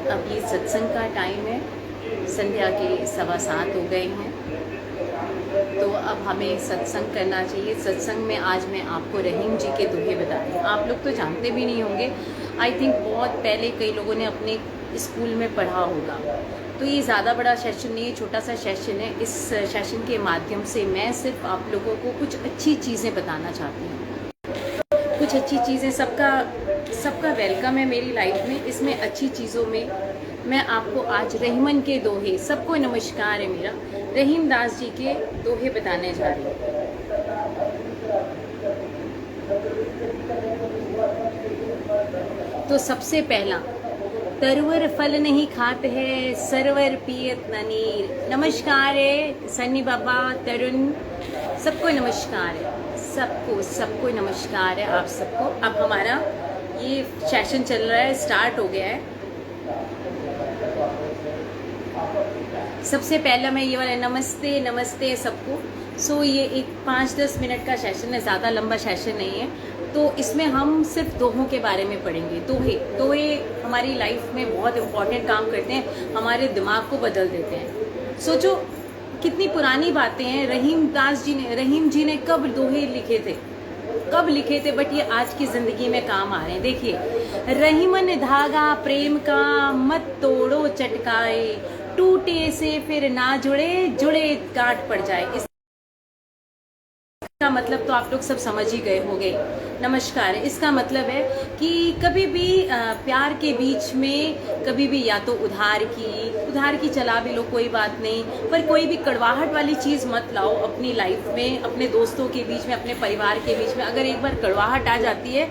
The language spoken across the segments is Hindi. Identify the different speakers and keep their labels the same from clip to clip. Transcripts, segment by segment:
Speaker 1: अभी सत्संग का टाइम है, संध्या के 7:15 हो गए हैं। तो अब हमें सत्संग करना चाहिए। सत्संग में आज मैं आपको रहीम जी के दोहे बताए। आप लोग तो जानते भी नहीं होंगे, आई थिंक बहुत पहले कई लोगों ने अपने स्कूल में पढ़ा होगा। तो ये ज़्यादा बड़ा सेशन नहीं है, छोटा सा सेशन है। इस सेशन के माध्यम से मैं सिर्फ आप लोगों को कुछ अच्छी चीज़ें बताना चाहती हूँ। कुछ अच्छी चीज़ें, सबका वेलकम है मेरी लाइफ में। इसमें अच्छी चीज़ों में मैं आपको आज रहीमन के दोहे, सबको नमस्कार है मेरा, रहीम दास जी के दोहे बताने जा रही हूँ। तो सबसे पहला, तरवर फल नहीं खात है, सरवर पियत न नीर। नमस्कार है सन्नी बाबा, तरुण, सबको नमस्कार है, सबको नमस्कार है आप सबको। अब हमारा ये सेशन चल रहा है, स्टार्ट हो गया है। सबसे पहला मैं ये वाला नमस्ते नमस्ते सबको। सो ये एक 5-10 मिनट का सेशन है, ज़्यादा लंबा सेशन नहीं है। तो इसमें हम सिर्फ दोहों के बारे में पढ़ेंगे। दोहे हमारी लाइफ में बहुत इम्पोर्टेंट काम करते हैं, हमारे दिमाग को बदल देते हैं। सोचो कितनी पुरानी बातें हैं। रहीम जी ने कब दोहे लिखे थे, बट ये आज की जिंदगी में काम आ रहे हैं। देखिए, रहीमन धागा प्रेम का मत तोड़ो चटकाए, टूटे से फिर ना जुड़े गांठ पड़ जाए। इसका मतलब तो आप लोग सब समझ ही गए होंगे। नमस्कार। इसका मतलब है कि कभी भी प्यार के बीच में कभी भी या तो उधार की चला भी लो, कोई बात नहीं, पर कोई भी कड़वाहट वाली चीज़ मत लाओ अपनी लाइफ में, अपने दोस्तों के बीच में, अपने परिवार के बीच में। अगर एक बार कड़वाहट आ जाती है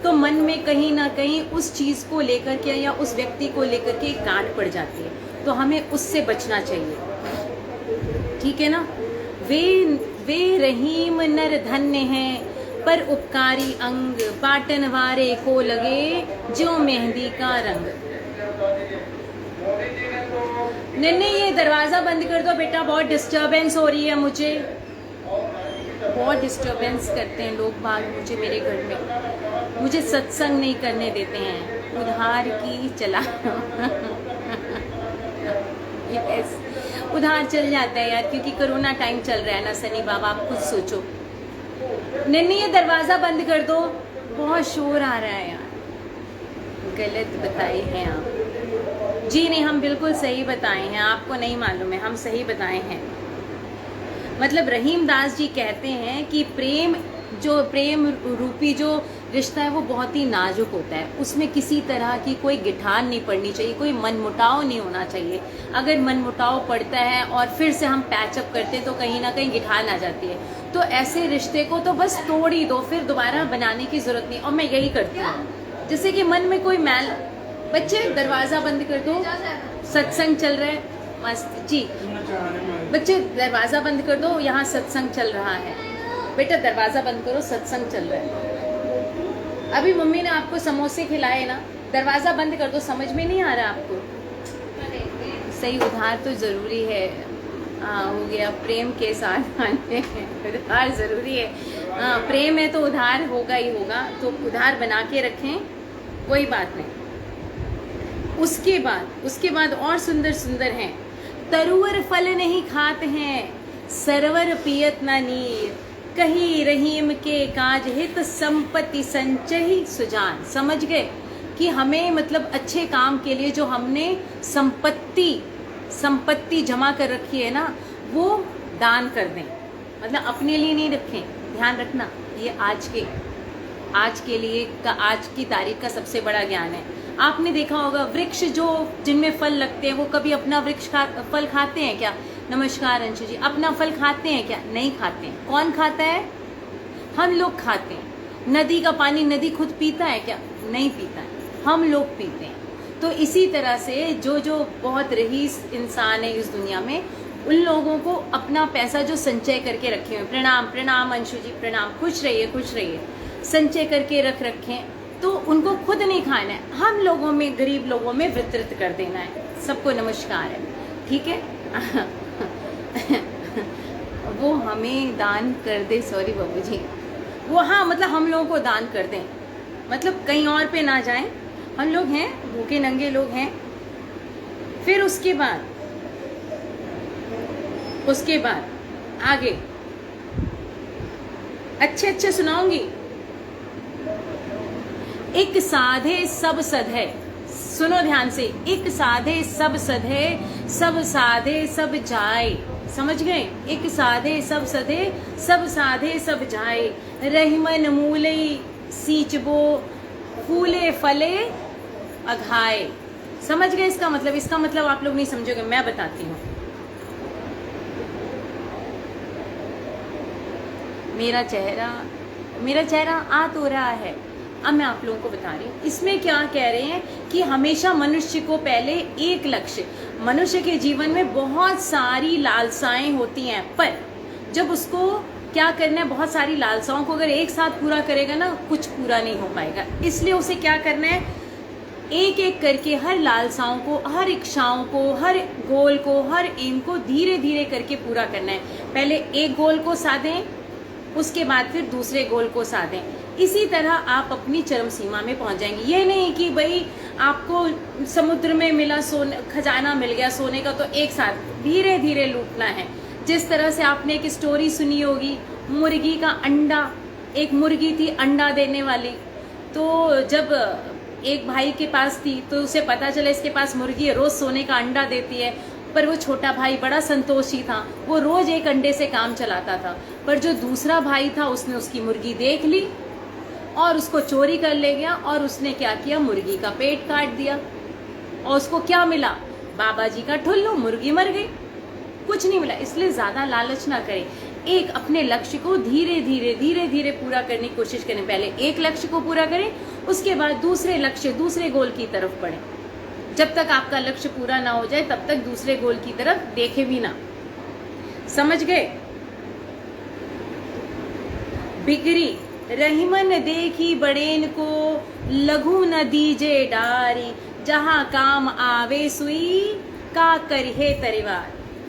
Speaker 1: तो मन में कहीं ना कहीं उस चीज़ को लेकर के या उस व्यक्ति को लेकर के गांठ पड़ जाती है। तो हमें उससे बचना चाहिए, ठीक है ना। वे रहीम नर धन्य हैं, पर उपकारी अंग, बाटन वारे को लगे जो मेहंदी का रंग। नन्हे ये दरवाजा बंद कर दो बेटा, बहुत डिस्टरबेंस हो रही है मुझे। बहुत डिस्टरबेंस करते हैं लोग बाग मुझे, मेरे घर में मुझे सत्संग नहीं करने देते हैं। उधार की चला yes, उधार चल जाता है यार, क्योंकि कोरोना टाइम चल रहा है ना सनी बाबा, आप खुद सोचो। नन्ही ये दरवाजा बंद कर दो, बहुत शोर आ रहा है यार। गलत बताए हैं आप जी? नहीं, हम बिल्कुल सही बताए हैं, आपको नहीं मालूम है, हम सही बताए हैं। मतलब रहीम दास जी कहते हैं कि प्रेम रूपी जो रिश्ता है वो बहुत ही नाजुक होता है। उसमें किसी तरह की कोई गिठान नहीं पड़नी चाहिए, कोई मनमुटाव नहीं होना चाहिए। अगर मनमुटाव पड़ता है और फिर से हम पैचअप करते हैं तो कहीं ना कहीं गिठान आ जाती है। तो ऐसे रिश्ते को तो बस तोड़ ही दो, फिर दोबारा बनाने की जरूरत नहीं। और मैं यही करती हूँ। जैसे कि मन में कोई मैल, बच्चे दरवाजा बंद कर दो, सत्संग चल रहा है, मस्त जी। बच्चे दरवाजा बंद कर दो, यहाँ सत्संग चल रहा है। बेटा दरवाजा बंद करो, सत्संग चल रहा है। अभी मम्मी ने आपको समोसे खिलाए ना, दरवाजा बंद कर दो। समझ में नहीं आ रहा आपको? सही, उधार तो जरूरी है। हो गया, प्रेम के साथ उधार जरूरी है। प्रेम है तो उधार होगा ही होगा, तो उधार बना के रखें, कोई बात नहीं। उसके बाद और सुंदर हैं। तरुवर फल नहीं खाते हैं, सरवर पियत न नीर, कही रहीम के काज हित, संपत्ति संचयी सुजान। समझ गए कि हमें मतलब अच्छे काम के लिए जो हमने संपत्ति जमा कर रखी है ना, वो दान कर दें। मतलब अपने लिए नहीं रखें, ध्यान रखना। ये आज की तारीख का सबसे बड़ा ज्ञान है। आपने देखा होगा वृक्ष जो जिनमें फल लगते हैं, वो कभी अपना फल खाते हैं क्या? नमस्कार अंशु जी। अपना फल खाते हैं क्या? नहीं खाते हैं। कौन खाता है? हम लोग खाते हैं। नदी का पानी नदी खुद पीता है क्या? नहीं पीता है, हम लोग पीते हैं। तो इसी तरह से जो बहुत रईस इंसान है इस दुनिया में, उन लोगों को अपना पैसा जो संचय करके रखे हुए, प्रणाम अंशु जी, प्रणाम, खुश रहिए, संचय करके रखें, तो उनको खुद नहीं खाना है, हम लोगों में, गरीब लोगों में वितरित कर देना है। सबको नमस्कार है, ठीक है। वो हमें दान कर दे, सॉरी बाबू जी, वो हाँ मतलब हम लोगों को दान कर दें, मतलब कहीं और पे ना जाएं। हम लोग हैं, भूखे नंगे लोग हैं, फिर उसके बाद आगे अच्छे अच्छे सुनाऊंगी। एक साधे सब सधे, सुनो ध्यान से, एक साधे सब सधे, सब साधे सब जाए, समझ गए? एक साधे सब सधे, सब साधे सब जाए, रहीमन मूले सींचबो, फूले फले अघाए। समझ गए इसका मतलब? इसका मतलब आप लोग नहीं समझोगे, मैं बताती हूँ। मेरा चेहरा आ तो रहा है, अब मैं आप लोगों को बता रही हूँ इसमें क्या कह रहे हैं कि हमेशा मनुष्य को पहले एक लक्ष्य, मनुष्य के जीवन में बहुत सारी लालसाएं होती हैं, पर जब उसको क्या करना है, बहुत सारी लालसाओं को अगर एक साथ पूरा करेगा ना, कुछ पूरा नहीं हो पाएगा। इसलिए उसे क्या करना है, एक एक करके हर लालसाओं को, हर इच्छाओं को, हर गोल को, हर एम को धीरे धीरे करके पूरा करना है। पहले एक गोल को साधें, उसके बाद फिर दूसरे गोल को साधें। इसी तरह आप अपनी चरम सीमा में पहुंच जाएंगे। ये नहीं कि भाई आपको समुद्र में मिला सोने, खजाना मिल गया सोने का, तो एक साथ धीरे धीरे लूटना है। जिस तरह से आपने एक स्टोरी सुनी होगी, मुर्गी का अंडा, एक मुर्गी थी अंडा देने वाली, तो जब एक भाई के पास थी तो उसे पता चला इसके पास मुर्गी है, रोज सोने का अंडा देती है, पर वो छोटा भाई बड़ा संतोषी था, वो रोज एक अंडे से काम चलाता था। पर जो दूसरा भाई था उसने उसकी मुर्गी देख ली और उसको चोरी कर ले गया, और उसने क्या किया, मुर्गी का पेट काट दिया। और उसको क्या मिला, बाबा जी का ठुल्लू, मुर्गी मर गई, कुछ नहीं मिला। इसलिए ज्यादा लालच ना करें, एक अपने लक्ष्य को धीरे धीरे पूरा करने की कोशिश करें। पहले एक लक्ष्य को पूरा करें, उसके बाद दूसरे लक्ष्य, दूसरे गोल की तरफ बढ़ें। जब तक आपका लक्ष्य पूरा ना हो जाए तब तक दूसरे गोल की तरफ देखे भी ना। समझ गए? बिगड़ी रहीमन देखी बड़ेन को, लघु न दीजे डारी, जहां काम आवे सुई, का करिहे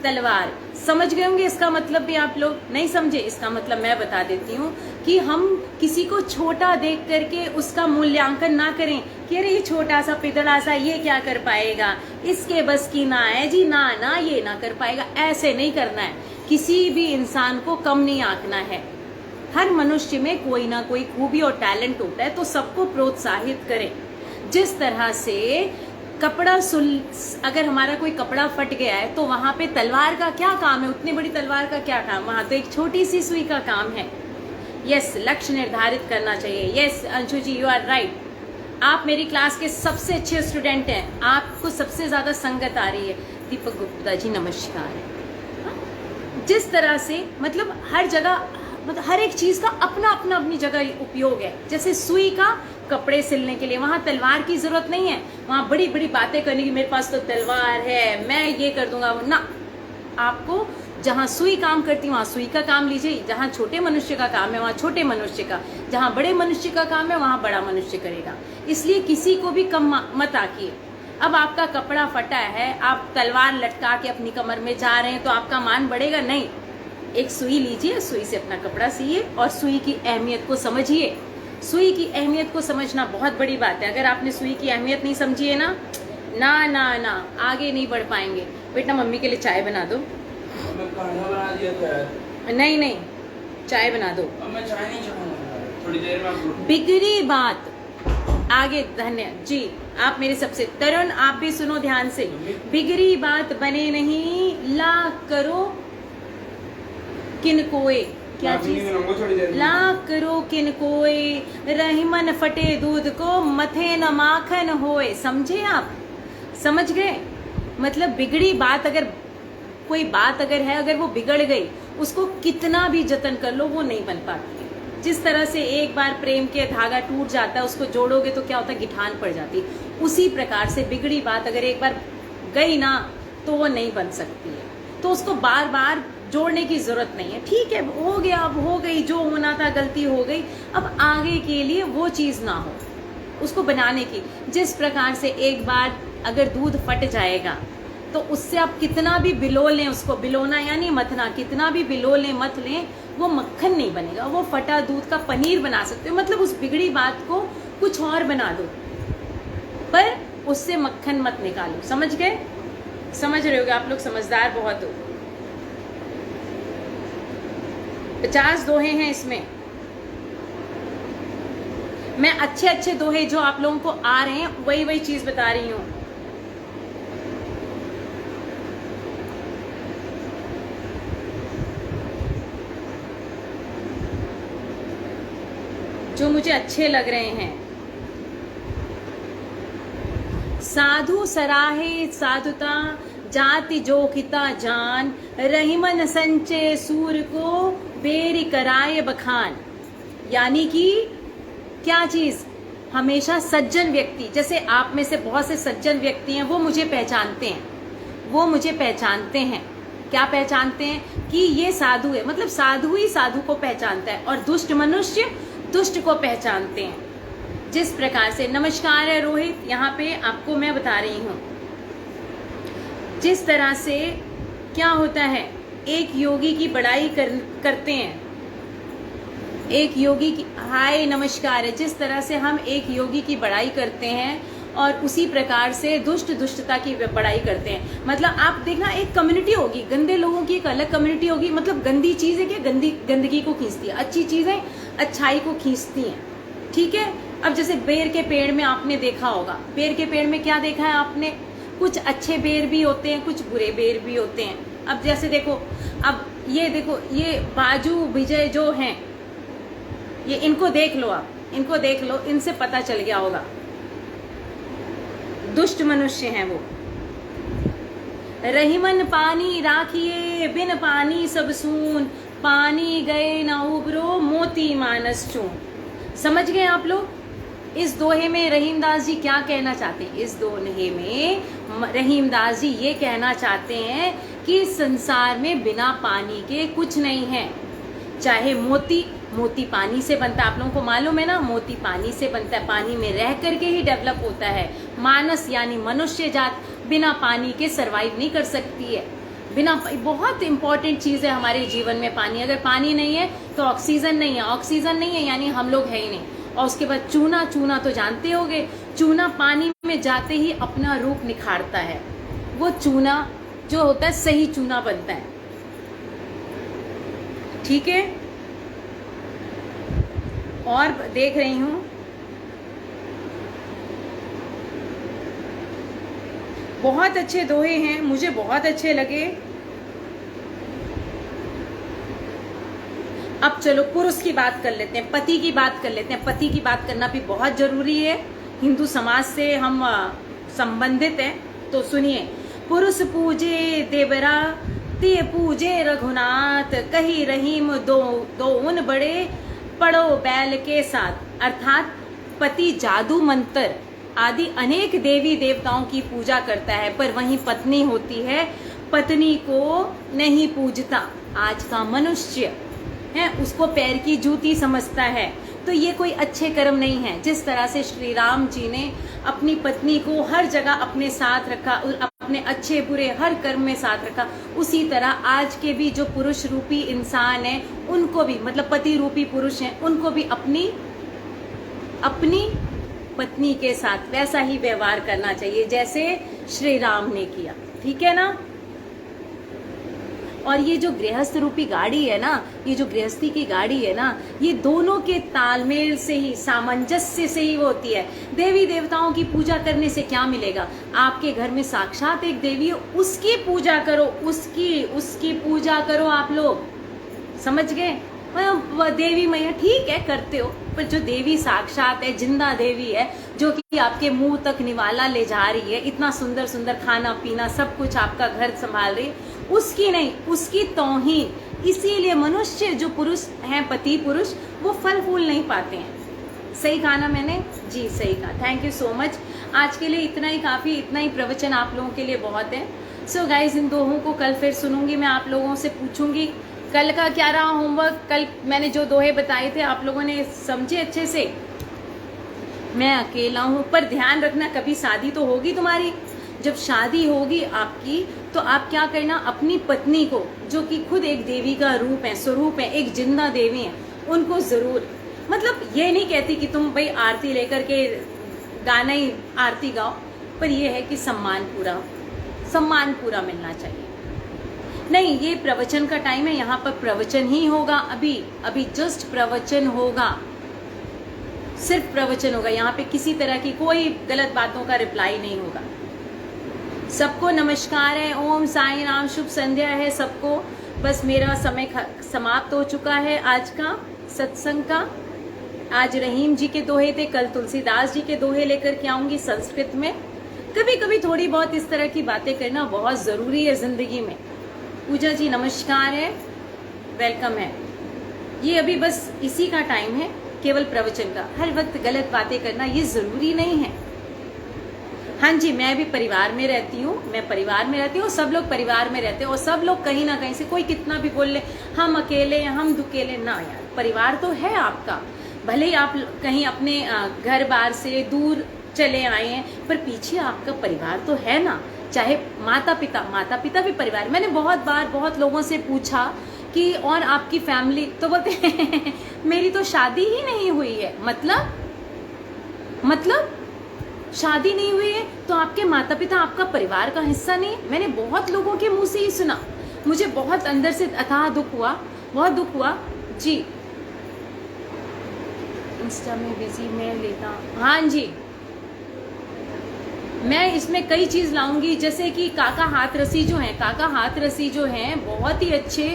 Speaker 1: तलवार। समझ गए होंगे इसका मतलब भी आप लोग? नहीं समझे? इसका मतलब मैं बता देती हूँ कि हम किसी को छोटा देख करके उसका मूल्यांकन ना करें कि अरे ये छोटा सा पितड़ा सा, ये क्या कर पाएगा, इसके बस की ना है जी, ना ये ना कर पाएगा। ऐसे नहीं करना है। किसी भी इंसान को कम नहीं आंकना है। हर मनुष्य में कोई ना कोई खूबी और टैलेंट होता है, तो सबको प्रोत्साहित करें। जिस तरह से कपड़ा अगर हमारा कोई कपड़ा फट गया है तो वहां पे तलवार का क्या काम है, उतनी बड़ी तलवार का क्या काम, वहां तो एक छोटी सी सुई का काम है। यस, लक्ष्य निर्धारित करना चाहिए। Yes Anshu ji, you are right. आप मेरी क्लास के सबसे अच्छे स्टूडेंट हैं, आपको सबसे ज्यादा संगत आ रही है। दीपक गुप्ता जी नमस्कार। जिस तरह से मतलब हर जगह, मतलब हर एक चीज का अपना अपना अपनी जगह उपयोग है। जैसे सुई का कपड़े सिलने के लिए, वहां तलवार की जरूरत नहीं है, वहां बड़ी बड़ी बातें करने की, मेरे पास तो तलवार है, मैं ये कर दूंगा ना। आपको जहां सुई काम करती है वहां सुई का काम लीजिए, जहां छोटे मनुष्य का काम है वहां छोटे मनुष्य का, जहां बड़े मनुष्य का काम है वहां बड़ा मनुष्य करेगा। इसलिए किसी को भी कम मत आकिए। अब आपका कपड़ा फटा है, आप तलवार लटका के अपनी कमर में जा रहे हैं तो आपका मान बढ़ेगा? नहीं। एक सुई लीजिए, सुई से अपना कपड़ा सिए और सुई की अहमियत को समझिए। सुई की अहमियत को समझना बहुत बड़ी बात है। अगर आपने सुई की अहमियत नहीं समझी है ना, ना ना ना आगे नहीं बढ़ पाएंगे। बेटा मम्मी के लिए चाय बना दो।
Speaker 2: बना दिया था।
Speaker 1: नहीं, चाय बना दो।
Speaker 2: अब मैं चाय नहीं चाहूंगा, थोड़ी देर में।
Speaker 1: बिगड़ी बात आगे, धन्य जी, आप मेरे सबसे। तरुण आप भी सुनो ध्यान से। बिगड़ी बात बने नहीं, ला करो किन कोए, क्या चीज, ला करो किन कोए, रहीमन फटे दूध को, मथे न माखन होए। समझे आप? समझ गए? मतलब बिगड़ी बात, अगर कोई बात अगर है, अगर वो बिगड़ गई, उसको कितना भी जतन कर लो वो नहीं बन पाती। जिस तरह से एक बार प्रेम के धागा टूट जाता है, उसको जोड़ोगे तो क्या होता है, गिठान पड़ जाती। उसी प्रकार से बिगड़ी बात अगर एक बार गई ना तो वो नहीं बन सकती है, तो उसको बार बार जोड़ने की जरूरत नहीं है। ठीक है, हो गया, अब हो गई, जो होना था गलती हो गई, अब आगे के लिए वो चीज ना हो, उसको बनाने की। जिस प्रकार से एक बार अगर दूध फट जाएगा तो उससे आप कितना भी बिलो लें, उसको बिलोना यानी मथना, कितना भी बिलो लें मत लें, वो मक्खन नहीं बनेगा। वो फटा दूध का पनीर बना सकते हो, मतलब उस बिगड़ी बात को कुछ और बना दो, पर उससे मक्खन मत निकालो। समझ गए? समझ रहे होगे आप लोग, समझदार बहुत हो। 50 दोहे हैं इसमें। मैं अच्छे अच्छे दोहे जो आप लोगों को आ रहे हैं वही वही चीज बता रही हूं। जो मुझे अच्छे लग रहे हैं। साधु सराहे साधुता, जाति जोखिता जान, रहीमन संचे सूर को बेरी कराए बखान। यानी कि क्या चीज, हमेशा सज्जन व्यक्ति, जैसे आप में से बहुत से सज्जन व्यक्ति हैं, वो मुझे पहचानते हैं, वो मुझे पहचानते हैं। क्या पहचानते हैं? कि ये साधु है, मतलब साधु ही साधु को पहचानता है, और दुष्ट मनुष्य दुष्ट को पहचानते हैं। जिस प्रकार से, नमस्कार है रोहित, यहाँ पे आपको मैं बता रही हूँ जिस तरह से क्या होता है, एक योगी की बड़ाई करते हैं, एक योगी की, हाय नमस्कार है, जिस तरह से हम एक योगी की बड़ाई करते हैं और उसी प्रकार से दुष्ट दुष्टता की बड़ाई करते हैं। मतलब आप देखना, एक कम्युनिटी होगी, गंदे लोगों की एक अलग कम्युनिटी होगी। मतलब गंदी चीज है क्या, गंदगी को खींचती है, अच्छी चीजें अच्छाई को खींचती हैं। ठीक है। अब जैसे बेर के पेड़ में आपने देखा होगा, बेर के पेड़ में क्या देखा है आपने, कुछ अच्छे बेर भी होते हैं, कुछ बुरे बेर भी होते हैं। अब जैसे देखो, अब ये देखो, ये बाजू विजय जो हैं, ये इनको देख लो, आप इनको देख लो, इनसे पता चल गया होगा, दुष्ट मनुष्य हैं वो। रहीमन पानी राखिए, बिन पानी सब सून, पानी गए ना उबरो, मोती मानस चून। समझ गए आप लोग? इस दोहे में रहीमदास जी क्या कहना चाहते हैं? इस दोहे में रहीमदास जी ये कहना चाहते हैं कि संसार में बिना पानी के कुछ नहीं है। चाहे मोती पानी से बनता है, आप लोगों को मालूम है ना, मोती पानी से बनता है, पानी में रह करके ही डेवलप होता है। मानस यानी मनुष्य जात बिना पानी के सरवाइव नहीं कर सकती है। बिना, बहुत इंपॉर्टेंट चीज है हमारे जीवन में पानी। अगर पानी नहीं है तो ऑक्सीजन नहीं है, ऑक्सीजन नहीं है यानी हम लोग है ही नहीं। और उसके बाद चूना तो जानते होगे, चूना पानी में जाते ही अपना रूप निखारता है। वो चूना जो होता है सही चूना बनता है। ठीक है। और देख रही हूं, बहुत अच्छे दोहे हैं, मुझे बहुत अच्छे लगे। अब चलो पुरुष की बात कर लेते हैं, पति की बात कर लेते हैं। पति की बात करना भी बहुत जरूरी है, हिंदू समाज से हम संबंधित हैं। तो सुनिए, पुरुष पूजे देवरा, ते पूजे रघुनाथ, कही रहीम दो उन बड़े, पढ़ो बैल के साथ। अर्थात पति जादू मंत्र आदि अनेक देवी देवताओं की पूजा करता है, पर वहीं पत्नी होती है, पत्नी को नहीं पूजता। आज का मनुष्य है उसको पैर की जूती समझता है। तो ये कोई अच्छे कर्म नहीं है। जिस तरह से श्री राम जी ने अपनी पत्नी को हर जगह अपने साथ रखा, अपने अच्छे बुरे हर कर्म में साथ रखा, उसी तरह आज के भी जो पुरुष रूपी इंसान है उनको भी, मतलब पति रूपी पुरुष हैं, उनको भी अपनी पत्नी के साथ वैसा ही व्यवहार करना चाहिए जैसे श्री राम ने किया। ठीक है ना। और ये जो गृहस्थ रूपी गाड़ी है ना, ये जो गृहस्थी की गाड़ी है ना, ये दोनों के तालमेल से ही, सामंजस्य से ही वो होती है। देवी देवताओं की पूजा करने से क्या मिलेगा? आपके घर में साक्षात एक देवी है, उसकी पूजा करो, उसकी पूजा करो आप लोग। समझ गए? देवी मैया ठीक है करते हो, पर जो देवी साक्षात है, जिंदा देवी है, जो कि आपके मुंह तक निवाला ले जा रही है, इतना सुंदर सुंदर खाना पीना सब कुछ आपका घर संभाल रही है, उसकी नहीं, उसकी तौहीन। इसीलिए मनुष्य जो पुरुष हैं, पति पुरुष, वो फल फूल नहीं पाते हैं। सही कहा ना मैंने? जी सही कहा। Thank you so much. आज के लिए इतना ही काफी, इतना ही प्रवचन आप लोगों के लिए बहुत है। सो गाइज, इन दोहों को कल फिर सुनूंगी, मैं आप लोगों से पूछूंगी कल का क्या रहा होमवर्क। कल मैंने जो दोहे बताए थे आप लोगों ने समझे अच्छे से? मैं अकेला हूं, पर ध्यान रखना कभी शादी तो होगी तुम्हारी। जब शादी होगी आपकी तो आप क्या करना, अपनी पत्नी को, जो कि खुद एक देवी का रूप है, स्वरूप है, एक जिंदा देवी है, उनको जरूर, मतलब ये नहीं कहती कि तुम भाई आरती लेकर के गाना ही आरती गाओ, पर यह है कि सम्मान पूरा, सम्मान पूरा मिलना चाहिए। नहीं, ये प्रवचन का टाइम है, यहाँ पर प्रवचन ही होगा। अभी जस्ट प्रवचन होगा, सिर्फ प्रवचन होगा। यहाँ पे किसी तरह की कोई गलत बातों का रिप्लाई नहीं होगा। सबको नमस्कार है, ओम साईं राम, शुभ संध्या है सबको। बस मेरा समय समाप्त हो चुका है आज का सत्संग का। आज रहीम जी के दोहे थे, कल तुलसीदास जी के दोहे लेकर के आऊंगी संस्कृत में। कभी कभी थोड़ी बहुत इस तरह की बातें करना बहुत जरूरी है जिंदगी में। पूजा जी नमस्कार है, वेलकम है। ये अभी बस इसी का टाइम है, केवल प्रवचन का। हर वक्त गलत बातें करना ये जरूरी नहीं है। हाँ जी, मैं भी परिवार में रहती हूँ, मैं परिवार में रहती हूँ, सब लोग परिवार में रहते हैं और सब लोग कहीं ना कहीं से, कोई कितना भी बोल ले हम अकेले हैं, हम दुकेले ना यार, परिवार तो है आपका। भले ही आप कहीं अपने घर बार से दूर चले आए हैं, पर पीछे आपका परिवार तो है ना। चाहे माता पिता भी परिवार। मैंने बहुत बार बहुत लोगों से पूछा कि और आपकी फैमिली, तो बोलते हैं मेरी तो शादी ही नहीं हुई है। मतलब शादी नहीं हुई है तो आपके माता पिता आपका परिवार का हिस्सा नहीं है। मैंने बहुत लोगों के मुंह से ही सुना, मुझे बहुत अंदर से अथाह दुख हुआ, बहुत दुख हुआ जी। इंस्टा में बिजी मैं लेता, हाँ जी, मैं इसमें कई चीज लाऊंगी, जैसे कि काका हाथरसी जो हैं बहुत ही अच्छे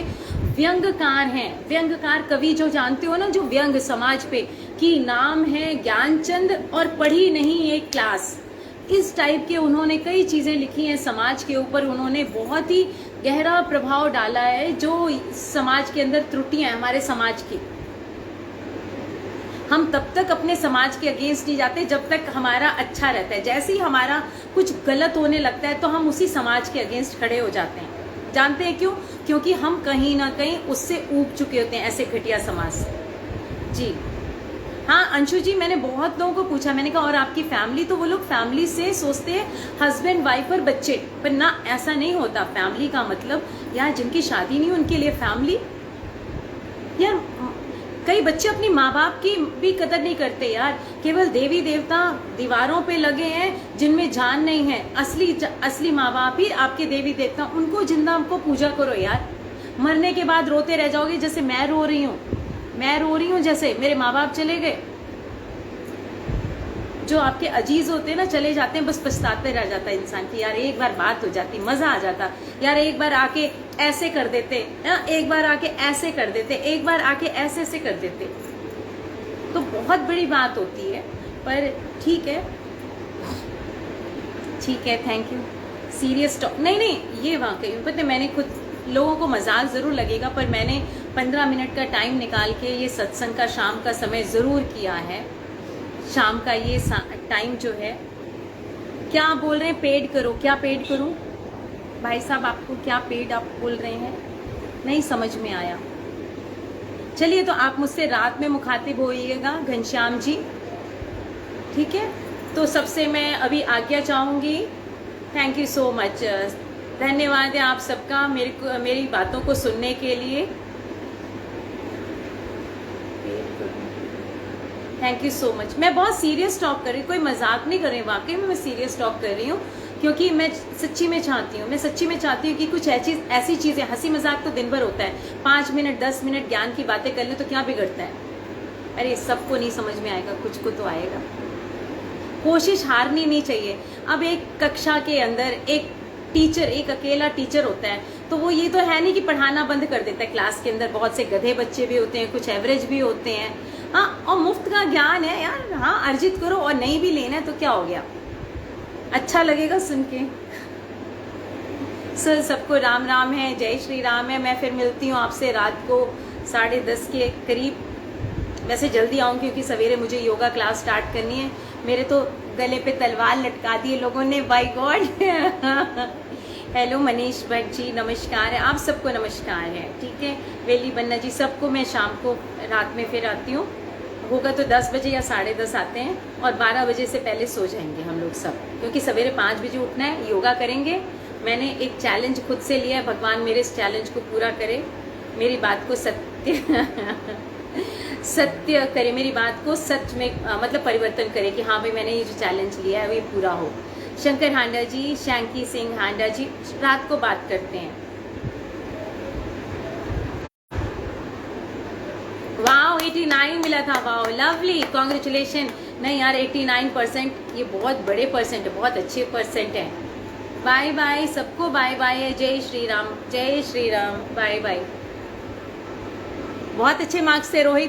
Speaker 1: व्यंगकार हैं। व्यंगकार कवि जो जानते हो ना, जो व्यंग समाज पे कि नाम है ज्ञानचंद और पढ़ी नहीं एक क्लास, इस टाइप के उन्होंने कई चीजें लिखी हैं समाज के ऊपर। उन्होंने बहुत ही गहरा प्रभाव डाला है, जो समाज के अंदर त्रुटियां हमारे समाज की। हम तब तक अपने समाज के अगेंस्ट नहीं जाते जब तक हमारा अच्छा रहता है। जैसे ही हमारा कुछ गलत होने लगता है तो हम उसी समाज के अगेंस्ट खड़े हो जाते हैं। जानते हैं क्यों? क्योंकि हम कहीं ना कहीं उससे ऊब चुके होते हैं, ऐसे घटिया समाज से। जी हाँ अंशु जी, मैंने बहुत लोगों को पूछा, मैंने कहा और आपकी फैमिली? तो वो लोग फैमिली से सोचते हैं हस्बैंड वाइफ और बच्चे, पर ना, ऐसा नहीं होता। फैमिली का मतलब यार जिनकी शादी नहीं उनके लिए फैमिली। यार कई बच्चे अपनी माँ बाप की भी कदर नहीं करते यार। केवल देवी देवता दीवारों पे लगे हैं जिनमें जान नहीं है। असली माँ बाप ही आपके देवी देवता, उनको जिंदा हमको पूजा करो यार। मरने के बाद रोते रह जाओगे, जैसे मैं रो रही हूँ, जैसे मेरे माँ बाप चले गए। जो आपके अजीज होते हैं ना, चले जाते हैं, बस पछताते रह जाता है इंसान की यार एक बार बात हो जाती, मजा आ जाता यार, एक बार आके ऐसे कर देते, एक बार आके ऐसे कर देते, एक बार आके ऐसे कर देते, तो बहुत बड़ी बात होती है। पर ठीक है, थैंक यू। सीरियस टॉक नहीं, ये वाकई पता है, मैंने खुद, लोगों को मजाक जरूर लगेगा, पर मैंने 15 मिनट का टाइम निकाल के ये सत्संग का शाम का समय जरूर किया है। शाम का ये टाइम जो है, क्या बोल रहे हैं, पेड करो, क्या पेड करूं भाई साहब? आपको क्या पेड आप बोल रहे हैं? नहीं समझ में आया। चलिए, तो आप मुझसे रात में मुखातिब होइएगा घनश्याम जी, ठीक है? तो सबसे मैं अभी आज्ञा चाहूंगी। थैंक यू सो मच, धन्यवाद है आप सबका मेरी बातों को सुनने के लिए। Thank you so much. मैं बहुत सीरियस टॉक कर रही हूँ, कोई मजाक नहीं कर रही, वाकई में मैं सीरियस टॉक कर रही हूँ, क्योंकि मैं सच्ची में चाहती हूँ कि कुछ ऐसी चीजें, हंसी मजाक तो दिन भर होता है, 5 मिनट 10 मिनट ज्ञान की बातें कर ले तो क्या बिगड़ता है? अरे सबको नहीं समझ में आएगा, कुछ को तो आएगा। कोशिश हारनी नहीं चाहिए। अब एक कक्षा के अंदर एक अकेला टीचर होता है, तो वो ये तो है नहीं कि पढ़ाना बंद कर देता है। क्लास के अंदर बहुत से गधे बच्चे भी होते हैं, कुछ एवरेज भी होते हैं। हाँ, और मुफ्त का ज्ञान है यार, हाँ अर्जित करो, और नहीं भी लेना है तो क्या हो गया, अच्छा लगेगा सुन के। सर सबको राम राम है, जय श्री राम है। मैं फिर मिलती हूँ आपसे रात को 10:30 के करीब। वैसे जल्दी आऊँ क्योंकि सवेरे मुझे योगा क्लास स्टार्ट करनी है। मेरे तो गले पे तलवार लटका दी है लोगों ने, by God. Hello Manish Bhatt ji, नमस्कार है, आप सबको नमस्कार है, ठीक है? वेली बन्ना जी, सबको मैं शाम को रात में फिर आती हूँ, होगा तो 10 बजे या 10:30 आते हैं, और 12 बजे से पहले सो जाएंगे हम लोग सब, क्योंकि सवेरे 5 बजे उठना है, योगा करेंगे। मैंने एक चैलेंज खुद से लिया है, भगवान मेरे इस चैलेंज को पूरा करे, मेरी बात को सत्य करे, मेरी बात को सच में मतलब परिवर्तन करे कि हाँ भाई मैंने ये जो चैलेंज लिया है वो ये पूरा हो। शंकर हांडा जी, शैंकी सिंह हांडा जी, रात को बात करते हैं। वाओ 89 मिला था, वाओ लवली, कॉन्ग्रेचुलेशन। नहीं यार 89% ये बहुत बड़े परसेंट है, बहुत अच्छे परसेंट है। बाय बाय सबको, बाय बाय, जय श्री राम, जय श्री राम, बाय बाय। बहुत अच्छे मार्क्स थे रोहित।